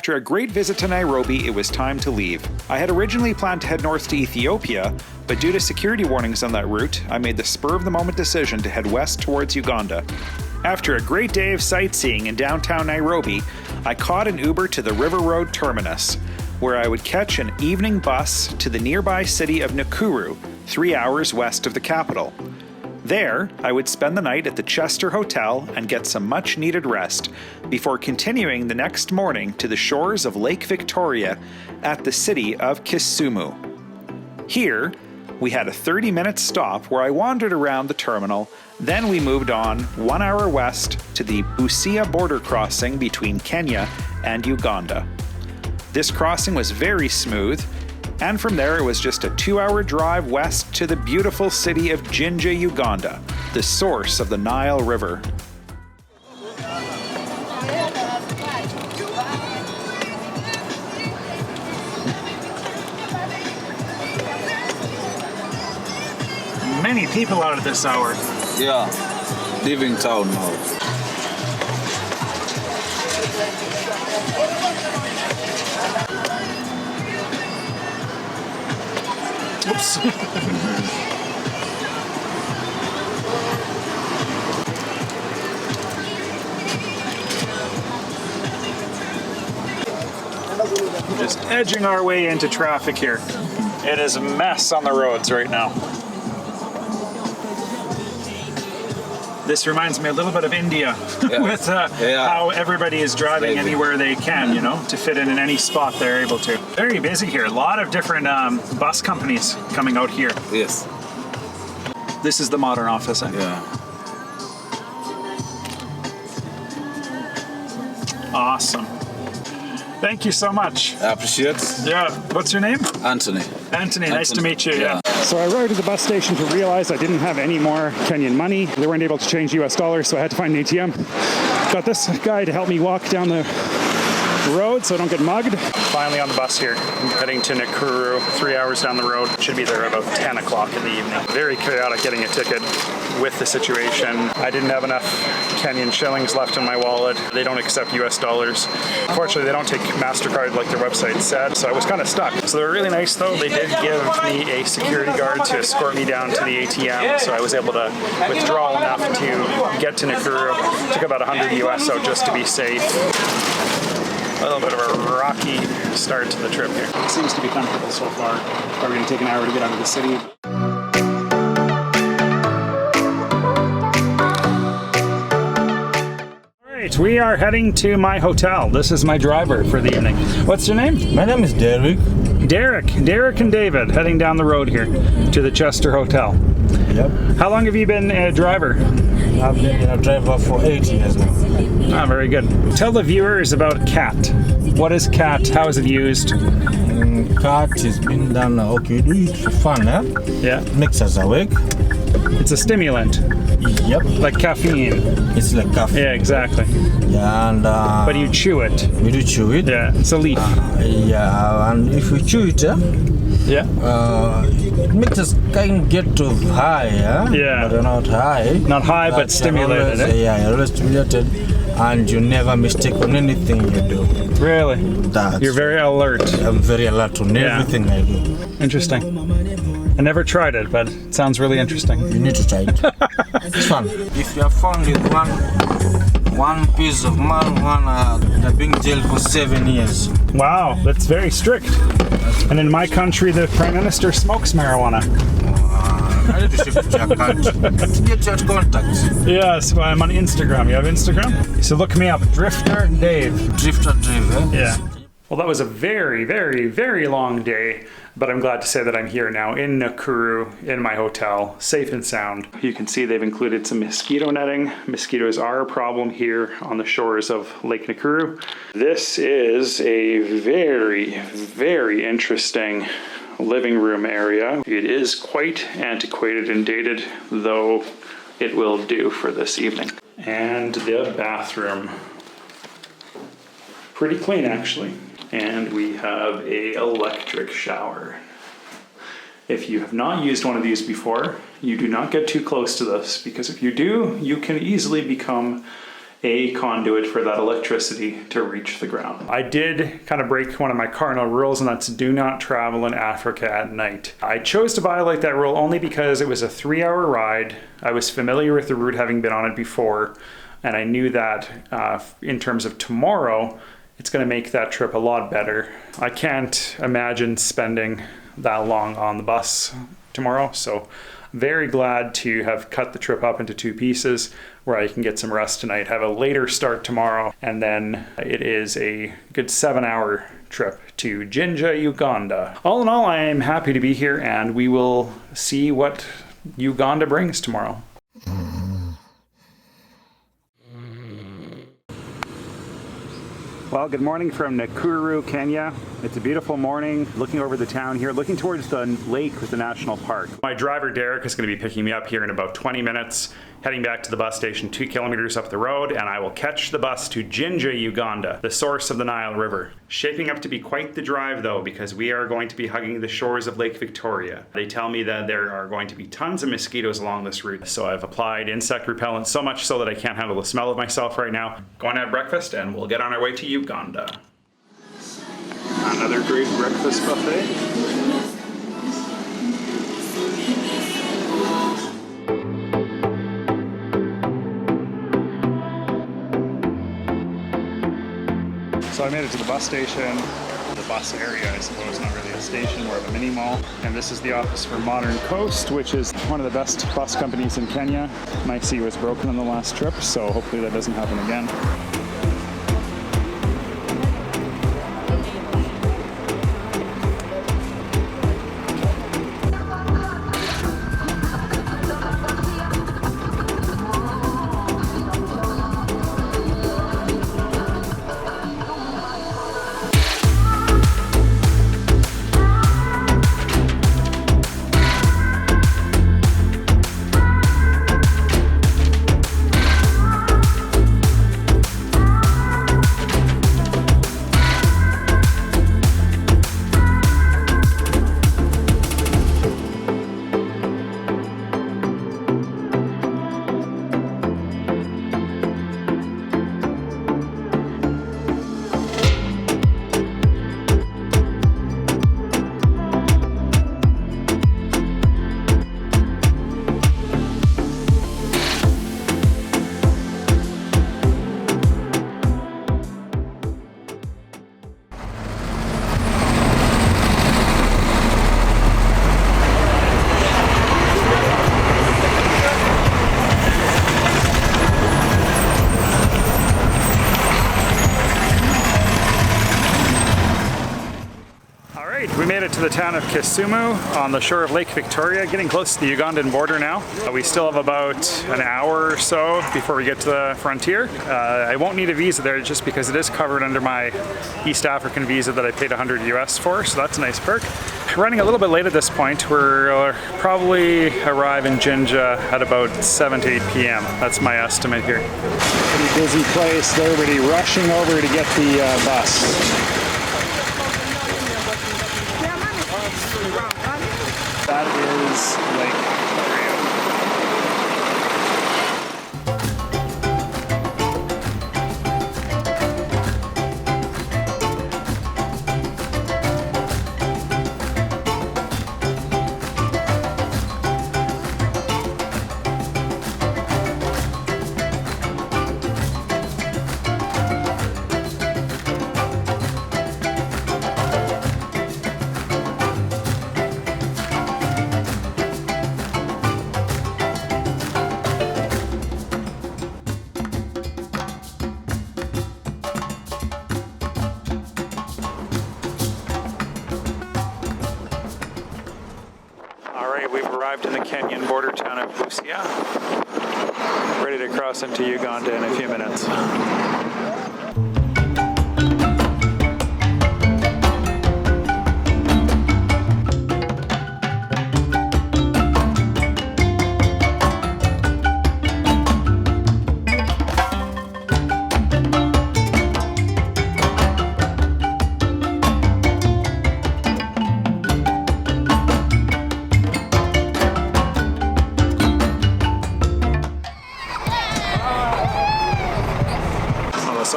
After a great visit to Nairobi, it was time to leave. I had originally planned to head north to Ethiopia, but due to security warnings on that route, I made the spur-of-the-moment decision to head west towards Uganda. After a great day of sightseeing in downtown Nairobi, I caught an Uber to the River Road terminus, where I would catch an evening bus to the nearby city of Nakuru, 3 hours west of the capital. There, I would spend the night at the Chester Hotel and get some much-needed rest before continuing the next morning to the shores of Lake Victoria at the city of Kisumu. Here, we had a 30-minute stop where I wandered around the terminal, then we moved on 1 hour west to the Busia border crossing between Kenya and Uganda. This crossing was very smooth, and from there it was just a 2-hour drive west to the beautiful city of Jinja, Uganda, the source of the Nile River. Many people out at this hour. Yeah, leaving town now. Oops. Just edging our way into traffic here. It is a mess on the roads right now. This reminds me a little bit of India with how everybody is driving anywhere they can, you know, to fit in any spot they're able to. Very busy here. A lot of different bus companies coming out here. Yes. This is the modern office. Yeah. Awesome. Thank you so much. I appreciate it. Yeah. What's your name? Anthony. Anthony. Nice to meet you. Yeah. So I arrived at the bus station to realize I didn't have any more Kenyan money. They weren't able to change US dollars, so I had to find an ATM. Got this guy to help me walk down the road so I don't get mugged. Finally on the bus here. I'm heading to Nakuru, 3 hours down the road. Should be there about 10 o'clock in the evening. Very chaotic getting a ticket with the situation. I didn't have enough Kenyan shillings left in my wallet. They don't accept US dollars. Unfortunately, they don't take MasterCard like their website said, so I was kind of stuck. So they were really nice though. They did give me a security guard to escort me down to the ATM, so I was able to withdraw enough to get to Nakuru. Took about 100 US out just to be safe. A little bit of a rocky start to the trip here. It seems to be comfortable so far. Probably going to take an hour to get out of the city. All right, we are heading to my hotel. This is my driver for the evening. What's your name? My name is Derek. Derek and David heading down the road here to the Chester Hotel. Yep. How long have you been a driver? I've been a driver for 8 years now. Ah, very good. Tell the viewers about CAT. What is CAT? How is it used? CAT has been done, okay, do it for fun, eh? Yeah. It makes us awake. It's a stimulant. Yep. Like caffeine. It's like coffee. Yeah, exactly. Yeah, and But you chew it. we do chew it. Yeah, it's a leaf. Yeah, and if we chew it, Yeah. it makes us kind of get to high, Yeah. But not high. Not high, but stimulated. Always, yeah, you're always stimulated, and you never mistake on anything you do. Really? That's You're very alert. I'm very alert on everything I do. Interesting. I never tried it, but it sounds really interesting. You need to try it. It's fun. If you are found with one piece of marijuana, they're being jailed for 7 years. Wow, that's very strict. And in my country, the Prime Minister smokes marijuana. I need to shift to your country. Get your contacts. Yes, well, I'm on Instagram. You have Instagram? So look me up, Drifter Dave. Drifter Drive, eh? Yeah. Well, that was a very, very, very long day, but I'm glad to say that I'm here now in Nakuru, in my hotel, safe and sound. You can see they've included some mosquito netting. Mosquitoes are a problem here on the shores of Lake Nakuru. This is a very, very interesting living room area. It is quite antiquated and dated, though it will do for this evening. And the bathroom. Pretty clean, actually. And we have a electric shower. If you have not used one of these before, you do not get too close to this, because if you do, you can easily become a conduit for that electricity to reach the ground. I did kind of break one of my cardinal rules, and that's do not travel in Africa at night. I chose to violate that rule only because it was a 3-hour ride. I was familiar with the route, having been on it before, and I knew that in terms of tomorrow, it's going to make that trip a lot better. I can't imagine spending that long on the bus tomorrow, so very glad to have cut the trip up into 2 pieces where I can get some rest tonight, have a later start tomorrow, and then it is a good 7-hour trip to Jinja, Uganda. All in all, I am happy to be here, and we will see what Uganda brings tomorrow. Well, good morning from Nakuru, Kenya. It's a beautiful morning, looking over the town here, looking towards the lake with the national park. My driver, Derek, is going to be picking me up here in about 20 minutes, heading back to the bus station 2 kilometers up the road, and I will catch the bus to Jinja, Uganda, the source of the Nile River. Shaping up to be quite the drive, though, because we are going to be hugging the shores of Lake Victoria. They tell me that there are going to be tons of mosquitoes along this route, so I've applied insect repellent, so much so that I can't handle the smell of myself right now. Going to have breakfast, and we'll get on our way to Uganda. Another great breakfast buffet. So I made it to the bus station, the bus area, I suppose, not really a station, more of a mini mall. And this is the office for Modern Coast, which is one of the best bus companies in Kenya. My seat was broken on the last trip, so hopefully that doesn't happen again. We made it to the town of Kisumu on the shore of Lake Victoria, getting close to the Ugandan border now. We still have about an hour or so before we get to the frontier. I won't need a visa there just because it is covered under my East African visa that I paid $100 US for, so that's a nice perk. Running a little bit late at this point. We'll probably arrive in Jinja at about 7 to 8 p.m. That's my estimate here. Pretty busy place, everybody rushing over to get the bus. That is Lake Victoria. We've arrived in the Kenyan border town of Busia. Ready to cross into Uganda in a few minutes.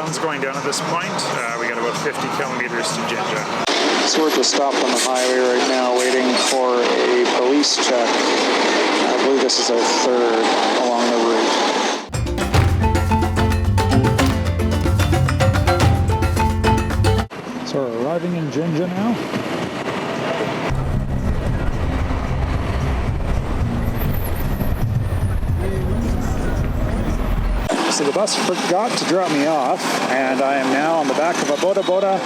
sun's going down at this point. We got about 50 kilometers to Jinja. So we're just stopped on the highway right now waiting for a police check. I believe this is our third along the route. So we're arriving in Jinja now. So the bus forgot to drop me off, and I am now on the back of a boda boda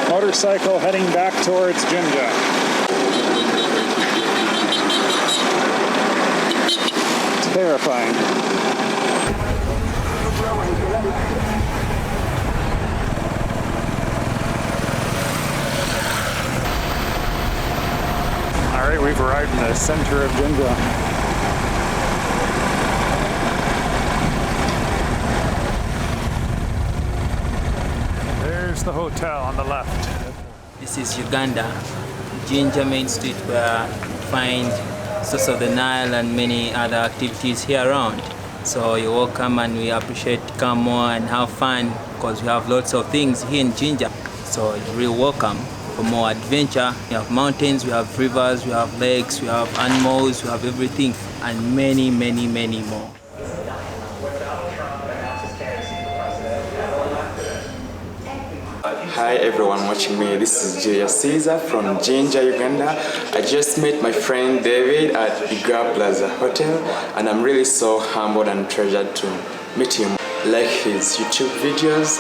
motorcycle heading back towards Jinja. It's terrifying. All right, we've arrived in the center of Jinja. There's the hotel on the left. This is Uganda, Jinja main street, where you find source of the Nile and many other activities here around. So you're welcome, and we appreciate to come more and have fun because we have lots of things here in Jinja. So you're really welcome for more adventure. We have mountains, we have rivers, we have lakes, we have animals, we have everything, and many, many, many more. Hi everyone watching me, this is Jinja from Jinja, Uganda. I just met my friend David at Igar Plaza Hotel, and I'm really so humbled and treasured to meet him. Like his YouTube videos,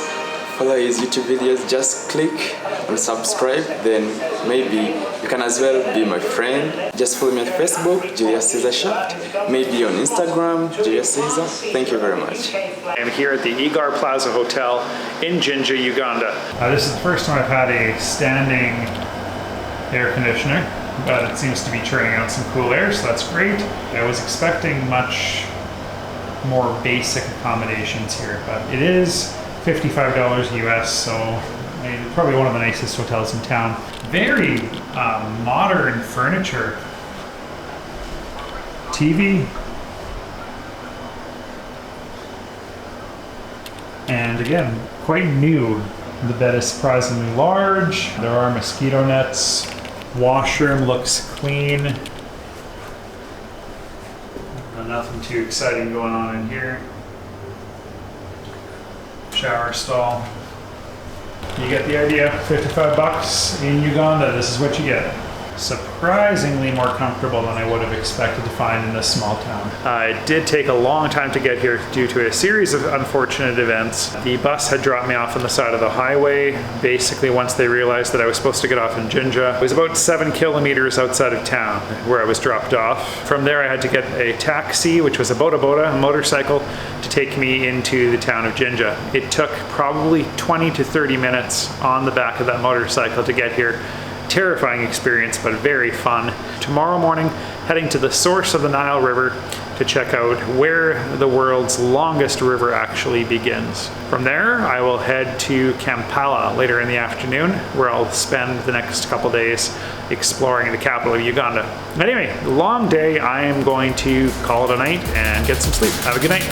follow his YouTube videos, just click and subscribe, then maybe you can as well be my friend. Just follow me on Facebook, Jinja Shaft, maybe on Instagram, Jinja. Thank you very much. I'm here at the Igar Plaza Hotel in Jinja, Uganda. This is the first time I've had a standing air conditioner, but it seems to be turning out some cool air, so that's great. I was expecting much more basic accommodations here, but it is $55 US, so probably one of the nicest hotels in town. Very modern furniture. TV. And again, quite new. The bed is surprisingly large. There are mosquito nets. Washroom looks clean. Nothing too exciting going on in here. Shower stall. You get the idea. 55 bucks in Uganda, this is what you get. Surprisingly more comfortable than I would have expected to find in this small town. It did take a long time to get here due to a series of unfortunate events. The bus had dropped me off on the side of the highway, basically once they realized that I was supposed to get off in Jinja. It was about 7 kilometers outside of town where I was dropped off. From there I had to get a taxi, which was a boda boda, a motorcycle, to take me into the town of Jinja. It took probably 20 to 30 minutes on the back of that motorcycle to get here. Terrifying experience, but very fun. Tomorrow morning, heading to the source of the Nile River to check out where the world's longest river actually begins. From there, I will head to Kampala later in the afternoon, where I'll spend the next couple days exploring the capital of Uganda. Anyway, long day. I am going to call it a night and get some sleep. Have a good night.